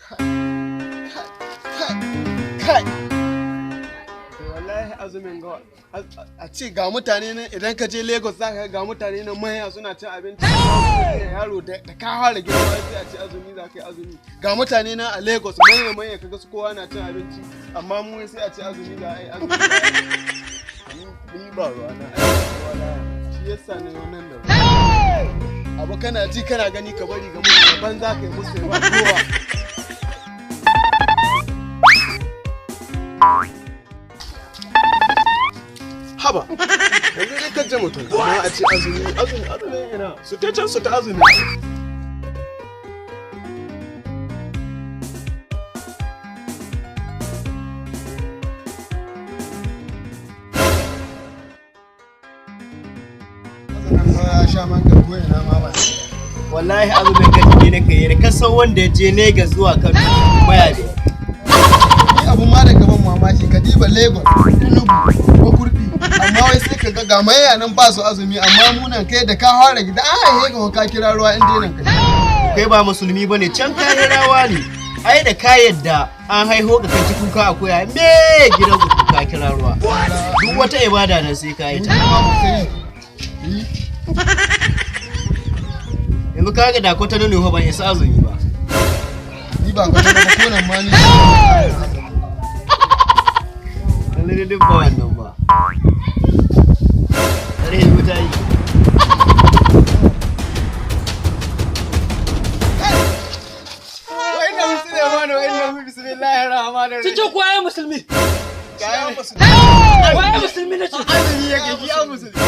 Kai. Wallahi azumin ga a ce ga mutane nan idan ka je Lagos za ka ga mutane nan manya suna cin abinci. Yaro da ka fara girma sai a ce azumi za ka yi azumi. Ga mutane nan a Lagos manya kaga su kowa na cin abinci amma mu sai a ce azumi za a yi azumi. Ni ba ruwa na shi yasa ne wannan da abu kana ji kana gani ka bari ga mutum ban za ka yi musu ba kowa. Haba, yanzu dai kan ce mutum amma a ce azumi yana su ta can su ta azumi. Wallahi azumin gaji ne kai ka san wanda ya je Lagos zuwa Kano baya ne. Ni abun ma da gaban mamaki ka diba Lagos, Tinubu, ko Kurdi, amma wai sai ka ga maya nan ba su azumi amma mu nan kai da ka fara gida an haihe ka kira ruwa inda nan kai. Kai ba musulmi bane can kayan rawa ne. Ai da ka yadda an haiho ka kaji kuka akoya me gidan ku ka kira ruwa. Duk wata ibada nan sai ka yi ta. Yanzu ka ga da kwata ne ho ban isa azumi ba. Ni ba kwata ba ko nan ma ni. Lalle dai ba wannan ba. Tare wuta yi. Wai bismillahir rahmanir rahim. Cikin kwaye musulmi. Kwaye musulmi. Kwaye musulmi na ce. Azumi yake ki musulmi.